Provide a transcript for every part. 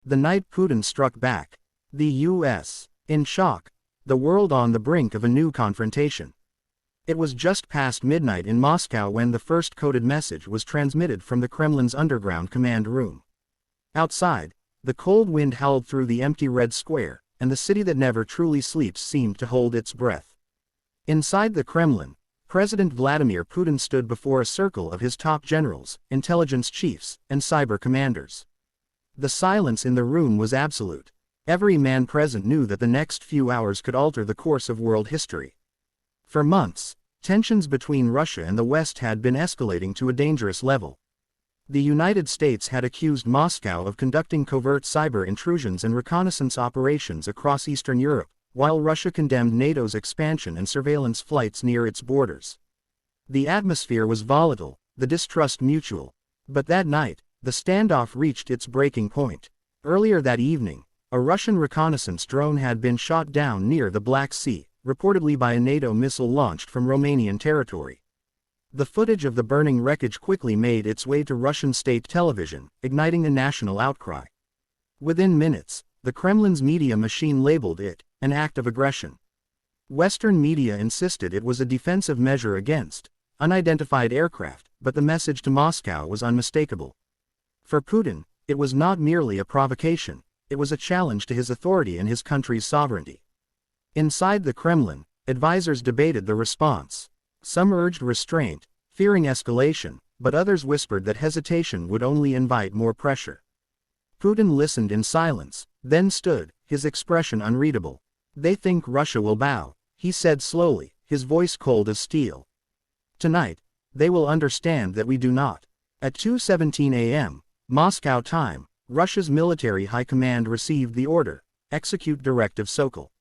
The night Putin struck back. The U.S. in shock. The world on the brink of a new confrontation. It was just past midnight in Moscow when the first coded message was transmitted from the Kremlin's underground command room. Outside, the cold wind howled through the empty Red Square, and the city that never truly sleeps seemed to hold its breath. Inside the Kremlin, President Vladimir Putin stood before a circle of his top generals, intelligence chiefs, and cyber commanders. The silence in the room was absolute. Every man present knew that the next few hours could alter the course of world history. For months, tensions between Russia and the West had been escalating to a dangerous level. The United States had accused Moscow of conducting covert cyber intrusions and reconnaissance operations across Eastern Europe, while Russia condemned NATO's expansion and surveillance flights near its borders. The atmosphere was volatile, the distrust mutual. But that night, the standoff reached its breaking point. Earlier that evening, a Russian reconnaissance drone had been shot down near the Black Sea, reportedly by a NATO missile launched from Romanian territory. The footage of the burning wreckage quickly made its way to Russian state television, igniting a national outcry. Within minutes, the Kremlin's media machine labeled it an act of aggression. Western media insisted it was a defensive measure against unidentified aircraft, but the message to Moscow was unmistakable. For Putin, it was not merely a provocation, it was a challenge to his authority and his country's sovereignty. Inside the Kremlin, advisors debated the response. Some urged restraint, fearing escalation, but others whispered that hesitation would only invite more pressure. Putin listened in silence, then stood, his expression unreadable. "They think Russia will bow," he said slowly, his voice cold as steel. "Tonight, they will understand that we do not." At 2:17 a.m., Moscow time, Russia's military high command received the order, "Execute Directive Sokol."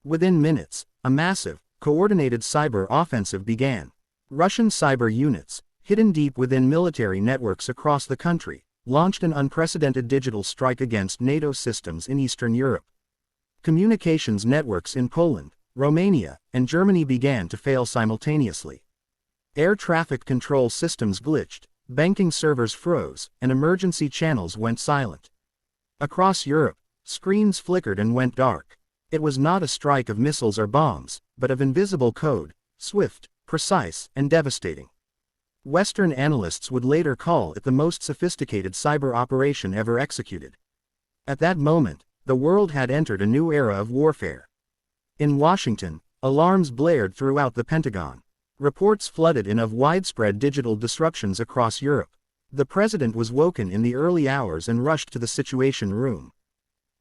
Within minutes, a massive, coordinated cyber offensive began. Russian cyber units, hidden deep within military networks across the country, launched an unprecedented digital strike against NATO systems in Eastern Europe. Communications networks in Poland, Romania, and Germany began to fail simultaneously. Air traffic control systems glitched, banking servers froze, and emergency channels went silent. Across Europe, screens flickered and went dark. It was not a strike of missiles or bombs, but of invisible code, swift, precise, and devastating. Western analysts would later call it the most sophisticated cyber operation ever executed. At that moment, the world had entered a new era of warfare. In Washington, alarms blared throughout the Pentagon. Reports flooded in of widespread digital disruptions across Europe. The president was woken in the early hours and rushed to the Situation Room.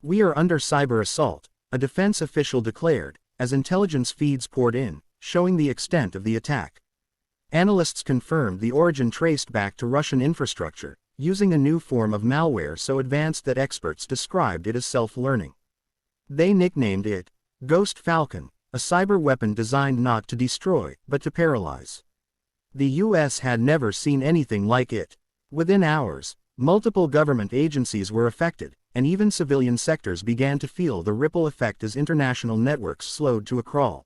"We are under cyber assault," a defense official declared, as intelligence feeds poured in, showing the extent of the attack. Analysts confirmed the origin traced back to Russian infrastructure, using a new form of malware so advanced that experts described it as self-learning. They nicknamed it Ghost Falcon, a cyber weapon designed not to destroy, but to paralyze. The U.S. had never seen anything like it. Within hours, multiple government agencies were affected, and even civilian sectors began to feel the ripple effect as international networks slowed to a crawl.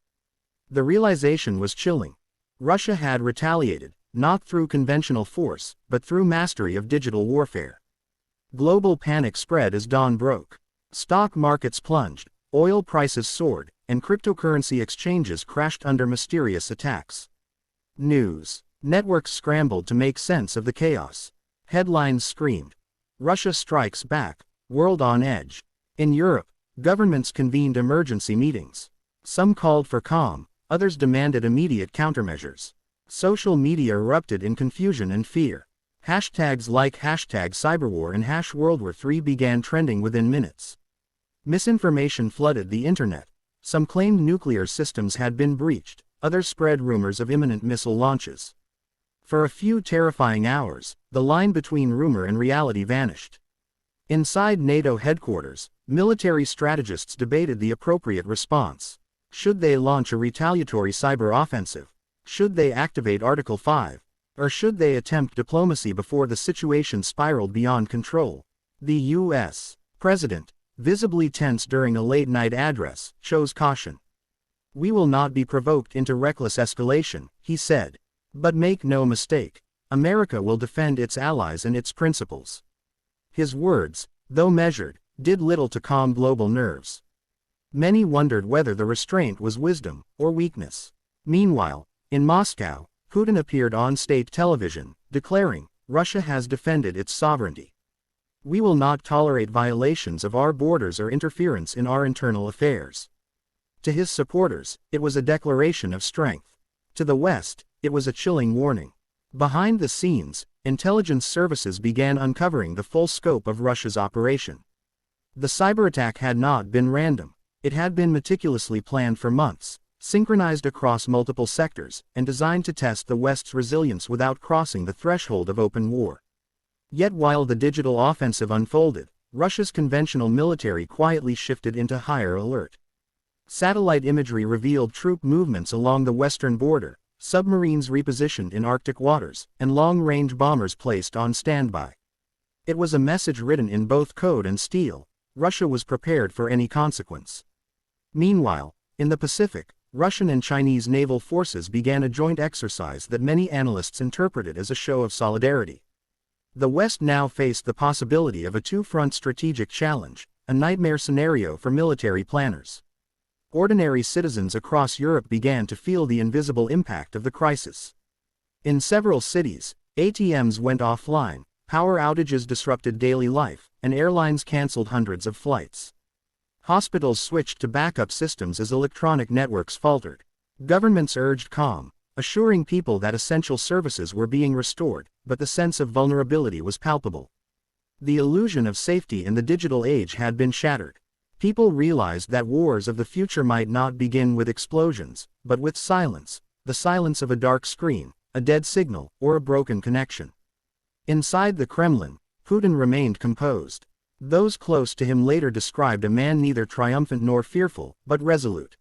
The realization was chilling. Russia had retaliated, not through conventional force, but through mastery of digital warfare. Global panic spread as dawn broke. Stock markets plunged, oil prices soared, and cryptocurrency exchanges crashed under mysterious attacks. News networks scrambled to make sense of the chaos. Headlines screamed, "Russia strikes back, world on edge." In Europe, governments convened emergency meetings. Some called for calm, others demanded immediate countermeasures. Social media erupted in confusion and fear. Hashtags like #cyberwar and #WorldWar3 began trending within minutes. Misinformation flooded the internet. Some claimed nuclear systems had been breached, others spread rumors of imminent missile launches. For a few terrifying hours, the line between rumor and reality vanished. Inside NATO headquarters, military strategists debated the appropriate response. Should they launch a retaliatory cyber offensive? Should they activate Article 5? Or should they attempt diplomacy before the situation spiraled beyond control? The U.S. president, visibly tense during a late-night address, chose caution. "We will not be provoked into reckless escalation," he said. "But make no mistake, America will defend its allies and its principles." His words, though measured, did little to calm global nerves. Many wondered whether the restraint was wisdom or weakness. Meanwhile, in Moscow, Putin appeared on state television, declaring, "Russia has defended its sovereignty. We will not tolerate violations of our borders or interference in our internal affairs." To his supporters, it was a declaration of strength. To the West, it was a chilling warning. Behind the scenes, intelligence services began uncovering the full scope of Russia's operation. The cyberattack had not been random. It had been meticulously planned for months, synchronized across multiple sectors, and designed to test the West's resilience without crossing the threshold of open war. Yet while the digital offensive unfolded, Russia's conventional military quietly shifted into higher alert. Satellite imagery revealed troop movements along the western border, submarines repositioned in Arctic waters, and long-range bombers placed on standby. It was a message written in both code and steel. Russia was prepared for any consequence. Meanwhile, in the Pacific, Russian and Chinese naval forces began a joint exercise that many analysts interpreted as a show of solidarity. The West now faced the possibility of a two-front strategic challenge, a nightmare scenario for military planners. Ordinary citizens across Europe began to feel the invisible impact of the crisis. In several cities, ATMs went offline, power outages disrupted daily life, and airlines canceled hundreds of flights. Hospitals switched to backup systems as electronic networks faltered. Governments urged calm, assuring people that essential services were being restored, but the sense of vulnerability was palpable. The illusion of safety in the digital age had been shattered. People realized that wars of the future might not begin with explosions, but with silence, the silence of a dark screen, a dead signal, or a broken connection. Inside the Kremlin, Putin remained composed. Those close to him later described a man neither triumphant nor fearful, but resolute.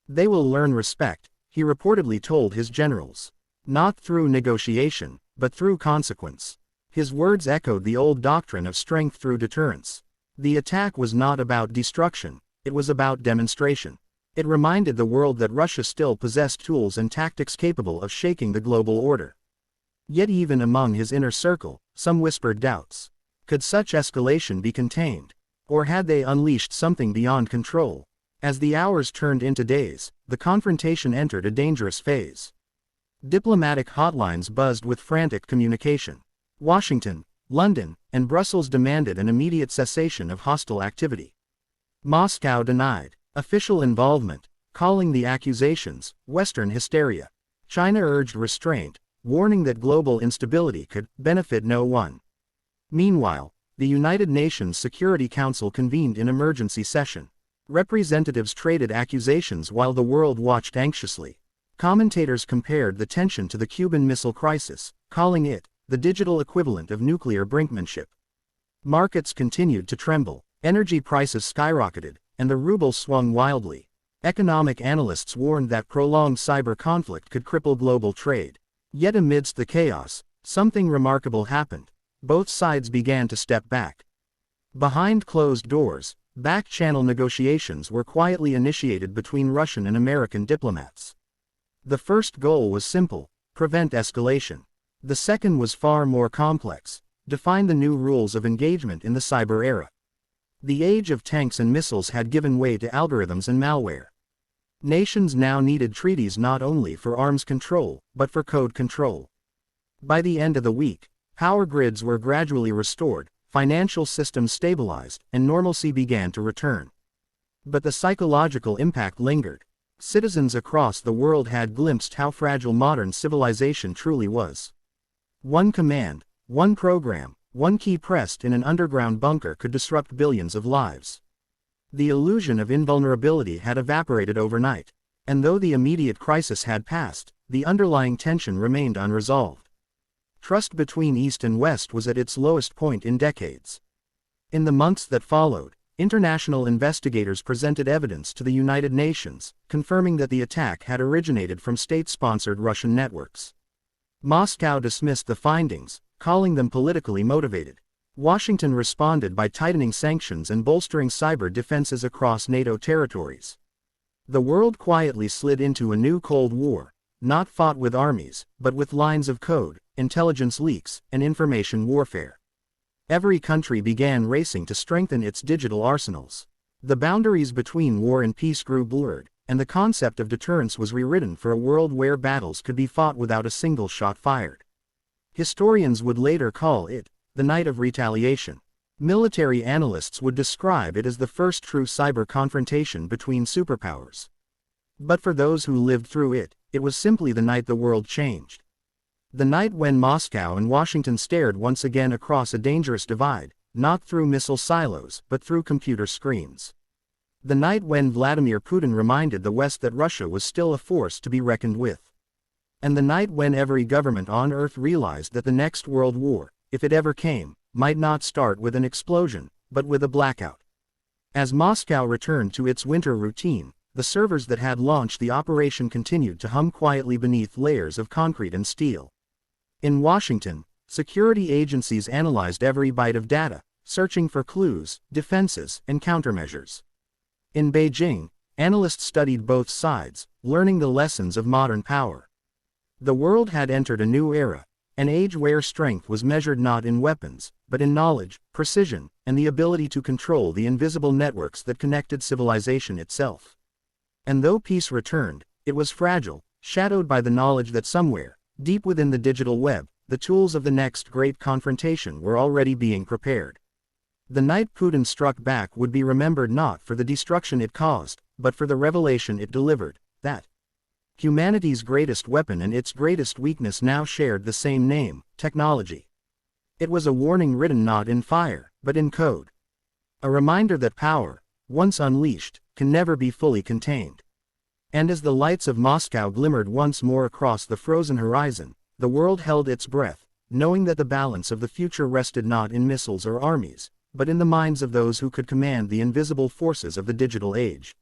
"They will learn respect," he reportedly told his generals. "Not through negotiation, but through consequence." His words echoed the old doctrine of strength through deterrence. The attack was not about destruction, it was about demonstration. It reminded the world that Russia still possessed tools and tactics capable of shaking the global order. Yet even among his inner circle, some whispered doubts. Could such escalation be contained? Or had they unleashed something beyond control? As the hours turned into days, the confrontation entered a dangerous phase. Diplomatic hotlines buzzed with frantic communication. Washington, London, and Brussels demanded an immediate cessation of hostile activity. Moscow denied official involvement, calling the accusations Western hysteria. China urged restraint, warning that global instability could benefit no one. Meanwhile, the United Nations Security Council convened in emergency session. Representatives traded accusations while the world watched anxiously. Commentators compared the tension to the Cuban Missile Crisis, calling it the digital equivalent of nuclear brinkmanship. Markets continued to tremble, energy prices skyrocketed, and the ruble swung wildly. Economic analysts warned that prolonged cyber conflict could cripple global trade. Yet amidst the chaos, something remarkable happened. Both sides began to step back. Behind closed doors, back-channel negotiations were quietly initiated between Russian and American diplomats. The first goal was simple: prevent escalation. The second was far more complex: define the new rules of engagement in the cyber era. The age of tanks and missiles had given way to algorithms and malware. Nations now needed treaties not only for arms control, but for code control. By the end of the week, power grids were gradually restored, financial systems stabilized, and normalcy began to return. But the psychological impact lingered. Citizens across the world had glimpsed how fragile modern civilization truly was. One command, one program, one key pressed in an underground bunker could disrupt billions of lives. The illusion of invulnerability had evaporated overnight, and though the immediate crisis had passed, the underlying tension remained unresolved. Trust between East and West was at its lowest point in decades. In the months that followed, international investigators presented evidence to the United Nations, confirming that the attack had originated from state-sponsored Russian networks. Moscow dismissed the findings, calling them politically motivated. Washington responded by tightening sanctions and bolstering cyber defenses across NATO territories. The world quietly slid into a new Cold War, not fought with armies, but with lines of code, intelligence leaks, and information warfare. Every country began racing to strengthen its digital arsenals. The boundaries between war and peace grew blurred, and the concept of deterrence was rewritten for a world where battles could be fought without a single shot fired. Historians would later call it the night of retaliation. Military analysts would describe it as the first true cyber confrontation between superpowers. But for those who lived through it, it was simply the night the world changed. The night when Moscow and Washington stared once again across a dangerous divide, not through missile silos but through computer screens. The night when Vladimir Putin reminded the West that Russia was still a force to be reckoned with. And the night when every government on Earth realized that the next world war, if it ever came, might not start with an explosion, but with a blackout. As Moscow returned to its winter routine, the servers that had launched the operation continued to hum quietly beneath layers of concrete and steel. In Washington, security agencies analyzed every byte of data, searching for clues, defenses, and countermeasures. In Beijing, analysts studied both sides, learning the lessons of modern power. The world had entered a new era, an age where strength was measured not in weapons, but in knowledge, precision, and the ability to control the invisible networks that connected civilization itself. And though peace returned, it was fragile, shadowed by the knowledge that somewhere, deep within the digital web, the tools of the next great confrontation were already being prepared. The night Putin struck back would be remembered not for the destruction it caused, but for the revelation it delivered, that humanity's greatest weapon and its greatest weakness now shared the same name, technology. It was a warning written not in fire, but in code. A reminder that power, once unleashed, can never be fully contained. And as the lights of Moscow glimmered once more across the frozen horizon, the world held its breath, knowing that the balance of the future rested not in missiles or armies, but in the minds of those who could command the invisible forces of the digital age.